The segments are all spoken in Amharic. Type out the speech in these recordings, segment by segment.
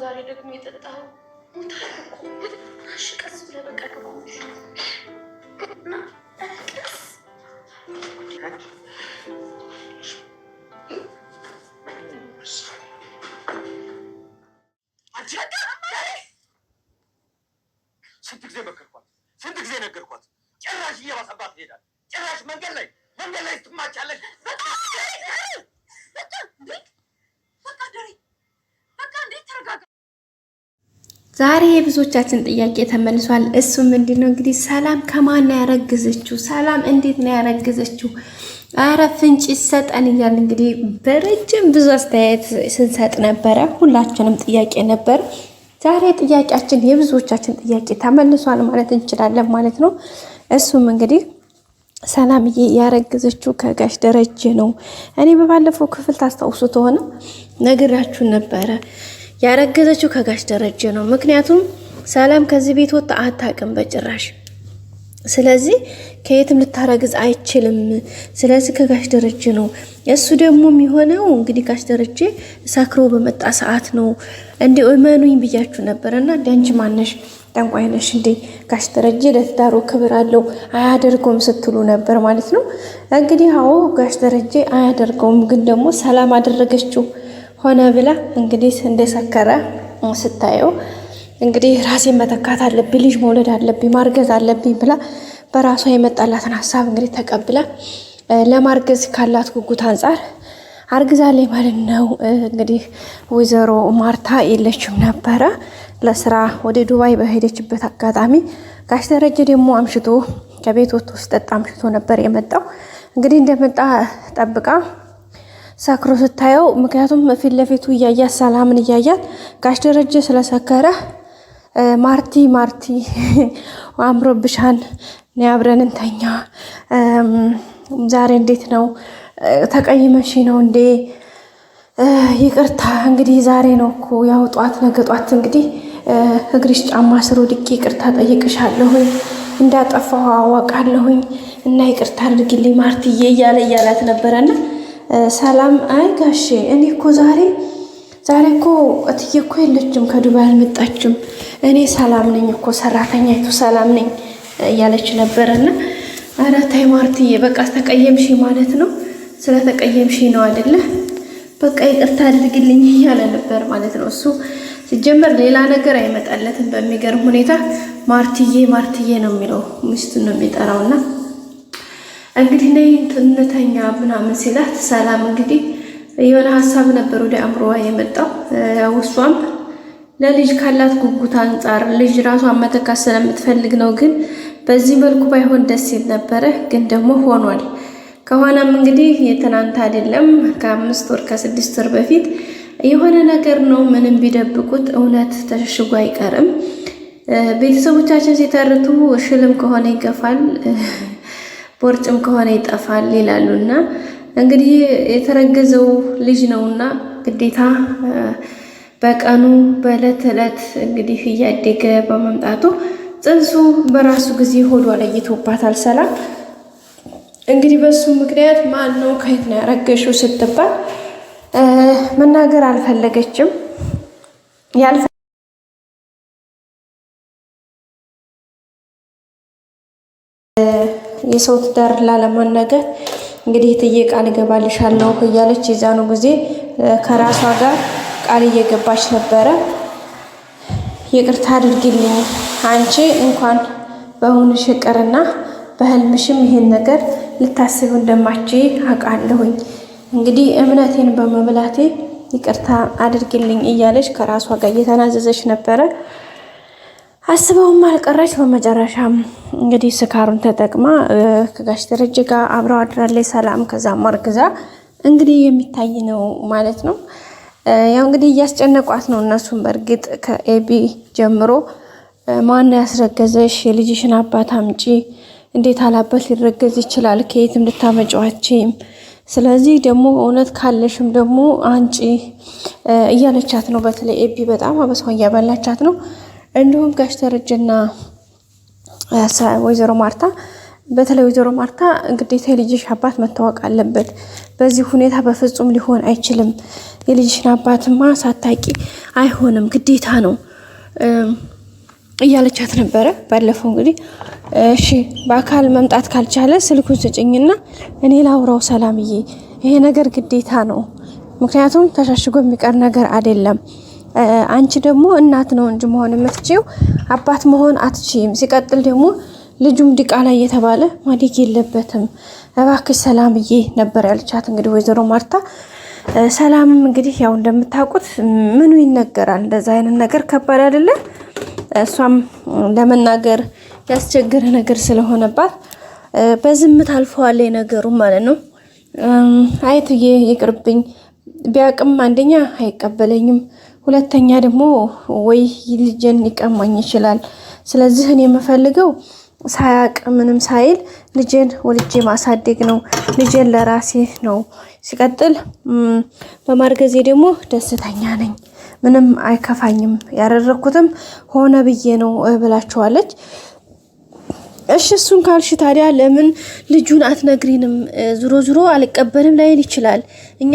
ዛሬ ደግሞ የጠጣው ቀስ ብለህ በቃ እና ስንት ጊዜ መከርኳት፣ ስንት ጊዜ ነገርኳት። ጭራሽ እየባሰባት ትሄዳለች። ጭራሽ መንገድ ላይ ትማቻለች። ዛሬ የብዙዎቻችን ጥያቄ ተመልሷል። እሱ ምንድነው እንግዲህ ሰላም ከማን ነው ያረገዘችው? ሰላም እንዴት ነው ያረገዘችው? አረ ፍንጭ ይሰጠን እያል እንግዲህ በረጅም ብዙ አስተያየት ስንሰጥ ነበረ። ሁላችንም ጥያቄ ነበር። ዛሬ ጥያቄያችን የብዙዎቻችን ጥያቄ ተመልሷል ማለት እንችላለን ማለት ነው። እሱም እንግዲህ ሰላምዬ ያረገዘችው ከጋሽ ደረጀ ነው። እኔ በባለፈው ክፍል ታስታውሱት ሆነ ነግራችሁ ነበረ። ያረገዘችው ከጋሽ ደረጀ ነው። ምክንያቱም ሰላም ከዚህ ቤት ወጣ አታውቅም በጭራሽ። ስለዚህ ከየትም ልታረግዝ አይችልም። ስለዚህ ከጋሽ ደረጀ ነው። እሱ ደግሞ የሚሆነው እንግዲህ ጋሽ ደረጀ ሰክሮ በመጣ ሰዓት ነው። እንዴ እመኑኝ ብያችሁ ነበርና እንዴ አንቺ ማነሽ ጠንቋይ ነሽ እንዴ? ጋሽ ደረጀ ለትዳሩ ክብር አለው አያደርገውም ስትሉ ነበር ማለት ነው። እንግዲህ አዎ ጋሽ ደረጀ አያደርገውም፣ ግን ደግሞ ሰላም አደረገችው ሆነ ብላ እንግዲህ እንደሰከረ ስታየው እንግዲህ ራሴን መተካት አለብኝ፣ ልጅ መውለድ አለብኝ፣ ማርገዝ አለብኝ ብላ በራሷ የመጣላትን ሀሳብ እንግዲህ ተቀብላ ለማርገዝ ካላት ጉጉት አንጻር አርግዛለች ማለት ነው። እንግዲህ ወይዘሮ ማርታ የለችም ነበረ ለስራ ወደ ዱባይ በሄደችበት አጋጣሚ ጋሽ ደረጀ ደግሞ አምሽቶ ከቤት ወጥቶ ሲጠጣ አምሽቶ ነበር የመጣው። እንግዲህ እንደመጣ ጠብቃ ሰክሮ ስታየው፣ ምክንያቱም ፊት ለፊቱ እያያት ሰላምን እያያት ጋሽ ደረጀ ስለሰከረ ማርቲ አምሮብሻን አብረን እንተኛ፣ ዛሬ እንዴት ነው ተቀይመሽ ነው እንዴ? ይቅርታ እንግዲህ ዛሬ ነው እኮ ያው ጧት ነገ ጧት እንግዲህ እግርሽ ጫማ ስር ወድቄ ይቅርታ ጠይቅሻለሁኝ፣ እንዳጠፋሁ አዋቃለሁኝ እና ይቅርታ አድርግልኝ ማርትዬ እያላት ነበረና ሰላም አይ ጋሼ እኔ እኮ ዛሬ እኮ እትዬ እኮ የለችም ከዱባይ አልመጣችም፣ እኔ ሰላም ነኝ እኮ ሰራተኛይቱ ሰላም ነኝ እያለች ነበረና ኧረ ተይ ማርትዬ በቃ ተቀየምሽ ማለት ነው፣ ስለተቀየምሽ ነው አይደለ? በቃ ይቅርታ አድርግልኝ እያለ ነበር ማለት ነው። እሱ ሲጀመር ሌላ ነገር አይመጣለትም። በሚገርም ሁኔታ ማርትዬ ነው የሚለው፣ ሚስቱን ነው የሚጠራውና እንግዲህ ነይ እንተኛ ምናምን ሲላት ሰላም እንግዲህ የሆነ ሀሳብ ነበር ወደ አእምሮዋ የመጣው። እሷም ለልጅ ካላት ጉጉት አንጻር ልጅ ራሷን መተካት ስለምትፈልግ ነው። ግን በዚህ መልኩ ባይሆን ደስ ይል ነበረ፣ ግን ደግሞ ሆኗል። ከሆነም እንግዲህ የትናንት አይደለም ከ5 ወር ከ6 ወር በፊት የሆነ ነገር ነው። ምንም ቢደብቁት እውነት ተሸሽጎ አይቀርም። ቤተሰቦቻችን ሲተርቱ ሽልም ከሆነ ይገፋል ቦርጭም ከሆነ ይጠፋል ይላሉና እንግዲህ የተረገዘው ልጅ ነውና ግዴታ በቀኑ በዕለት ዕለት እንግዲህ እያደገ በመምጣቱ ጽንሱ በራሱ ጊዜ ሆዷ ለይቶባታል ሰላም። እንግዲህ በሱ ምክንያት ማን ነው ከየት ነው ያረገሽው ስትባል መናገር አልፈለገችም። የሰው ትዳር ላለማናገር እንግዲህ እትዬ ቃል እገባልሻለሁ እያለች የዛኑ ጊዜ ከራሷ ጋር ቃል እየገባች ነበረ። ይቅርታ አድርጊልኝ አንቺ እንኳን በእውንሽ ይቅርና በህልምሽም ይሄን ነገር ልታስብ እንደማች አውቃለሁኝ። እንግዲህ እምነቴን በመብላቴ ይቅርታ አድርጊልኝ እያለች ከራሷ ጋር እየተናዘዘች ነበረ። አስበውም አልቀረች። በመጨረሻም እንግዲህ ስካሩን ተጠቅማ ከጋሽ ደረጀ ጋር አብረው አድራለች ሰላም። ከዛም አርግዛ እንግዲህ የሚታይ ነው ማለት ነው። ያው እንግዲህ እያስጨነቋት ነው እነሱም። በእርግጥ ከኤቢ ጀምሮ ማን ያስረገዘሽ? የልጅሽን አባት አምጪ። እንዴት አላበት ሊረገዝ ይችላል? ከየትም ልታመጫዋችም። ስለዚህ ደግሞ እውነት ካለሽም ደግሞ አንጪ እያለቻት ነው። በተለይ ኤቢ በጣም አበሳው እያበላቻት ነው። እንዲሁም ጋሽ ደረጀና ወይዘሮ ማርታ በተለይ ወይዘሮ ማርታ ግዴታ የልጅሽ አባት መታወቅ አለበት። በዚህ ሁኔታ በፍጹም ሊሆን አይችልም። የልጅሽን አባትማ ሳታቂ አይሆንም፣ ግዴታ ነው እያለቻት ነበረ። ባለፈው እንግዲህ እሺ በአካል መምጣት ካልቻለ ስልኩን ስጭኝና እኔ ላውራው ሰላምዬ፣ ይሄ ነገር ግዴታ ነው፣ ምክንያቱም ተሻሽጎ የሚቀር ነገር አይደለም። አንቺ ደግሞ እናት ነው እንጂ መሆን የምትችይው አባት መሆን አትችይም። ሲቀጥል ደግሞ ልጁም ዲቃላ እየተባለ ማደግ የለበትም። እባክሽ ሰላምዬ ነበር ያለቻት እንግዲህ ወይዘሮ ማርታ። ሰላምም እንግዲህ ያው እንደምታውቁት ምኑ ይነገራል፣ እንደዛ አይነት ነገር ከባድ አይደለ? እሷም ለመናገር ያስቸገረ ነገር ስለሆነባት በዝምታ አልፈዋል ነገሩ ማለት ነው። አይትዬ ይቅርብኝ፣ ቢያቅም አንደኛ አይቀበለኝም፣ ሁለተኛ ደግሞ ወይ ልጄን ሊቀማኝ ይችላል። ስለዚህ እኔ የምፈልገው ሳያቅ ምንም ሳይል ልጄን ወልጄ ማሳደግ ነው። ልጄን ለራሴ ነው። ሲቀጥል በማርገዜ ደግሞ ደስተኛ ነኝ፣ ምንም አይከፋኝም፣ ያደረኩትም ሆነ ብዬ ነው ብላችኋለች። እሺ እሱን ካልሽ ታዲያ ለምን ልጁን አትነግሪንም? ዙሮ ዙሮ አልቀበልም ላይል ይችላል። እኛ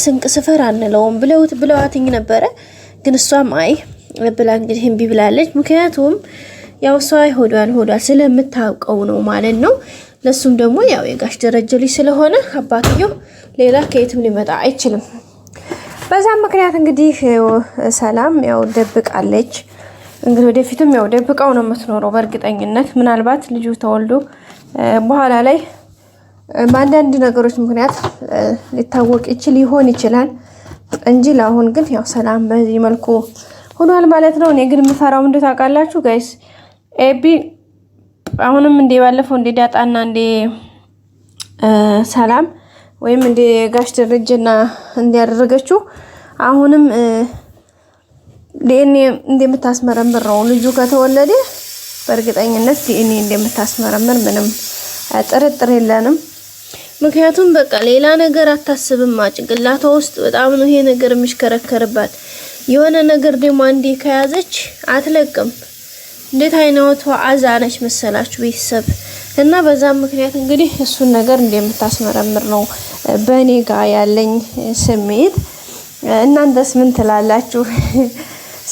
ስንቅ ስፈር አንለውም ብለዋትኝ ነበረ። ግን እሷም አይ ብላ እንግዲህ እምቢ ብላለች። ምክንያቱም ያው እሷ ሆዷን ስለምታውቀው ነው ማለት ነው። ለሱም ደግሞ ያው የጋሽ ደረጀ ልጅ ስለሆነ አባትየው ሌላ ከየትም ሊመጣ አይችልም። በዛም ምክንያት እንግዲህ ሰላም ያው ደብቃለች። እንግዲህ ወደፊትም ያው ደብቃው ነው የምትኖረው በእርግጠኝነት። ምናልባት ልጁ ተወልዶ በኋላ ላይ በአንዳንድ ነገሮች ምክንያት ሊታወቅ ይሆን ይችላል እንጂ ለአሁን ግን ያው ሰላም በዚህ መልኩ ሆኗል ማለት ነው። እኔ ግን የምፈራው እንዴት ታውቃላችሁ ጋይስ? ኤቢ አሁንም እንደ ባለፈው እንደ ዳጣና እንደ ሰላም ወይም እንደ ጋሽ ደረጀና እንዲያደረገችው አሁንም ዲኤንኤ እንደምታስመረምር ነው። ልጁ ከተወለደ በእርግጠኝነት ዲኤንኤ እንደምታስመረምር ምንም ጥርጥር የለንም። ምክንያቱም በቃ ሌላ ነገር አታስብም። ጭንቅላቷ ውስጥ በጣም ነው ይሄ ነገር የሚሽከረከርባት። የሆነ ነገር ደግሞ አንዴ ከያዘች አትለቅም። እንዴት አይነቷ አዛነች መሰላችሁ ቤተሰብ። እና በዛም ምክንያት እንግዲህ እሱን ነገር እንደምታስመረምር ነው በእኔ ጋር ያለኝ ስሜት። እናንተስ ምን ትላላችሁ?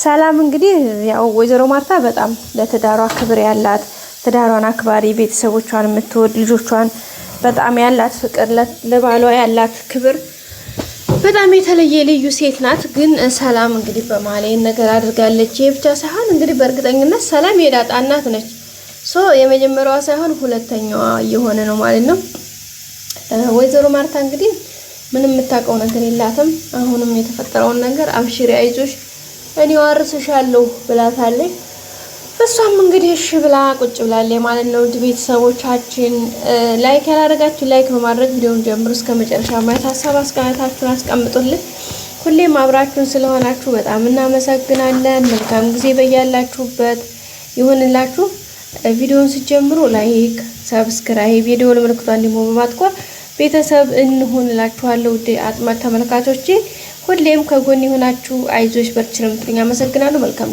ሰላም እንግዲህ ያው ወይዘሮ ማርታ በጣም ለትዳሯ ክብር ያላት፣ ትዳሯን አክባሪ፣ ቤተሰቦቿን የምትወድ፣ ልጆቿን በጣም ያላት ፍቅር፣ ለባሏ ያላት ክብር በጣም የተለየ ልዩ ሴት ናት። ግን ሰላም እንግዲህ በማለኝ ነገር አድርጋለች። ይሄ ብቻ ሳይሆን እንግዲህ በእርግጠኝነት ሰላም የዳጣ እናት ነች። የመጀመሪያዋ ሳይሆን ሁለተኛዋ እየሆነ ነው ማለት ነው። ወይዘሮ ማርታ እንግዲህ ምንም የምታውቀው ነገር የላትም። አሁንም የተፈጠረውን ነገር አብሽሪ፣ አይዞሽ፣ እኔ ዋርስሻለሁ ብላታለች። እሷም እንግዲህ እሺ ብላ ቁጭ ብላለች ማለት ነው። ውድ ቤተሰቦቻችን ላይክ ያላደረጋችሁ ላይክ በማድረግ ቪዲዮውን ጀምሩ እስከ መጨረሻ ማየት፣ ሀሳብ አስተያየታችሁን አስቀምጡልን። ሁሌም አብራችሁን ስለሆናችሁ በጣም እናመሰግናለን። መልካም ጊዜ በያላችሁበት ይሁንላችሁ። ቪዲዮውን ሲጀምሩ ላይክ፣ ሰብስክራይብ፣ የደወል ምልክቷን ደግሞ በማጥቆር ቤተሰብ እንሆንላችኋለሁ። ውድ አጥማት ተመልካቾቼ ሁሌም ከጎን ይሆናችሁ አይዞሽ በርቺ ነው የምትሉኝ። አመሰግናለሁ። መልካም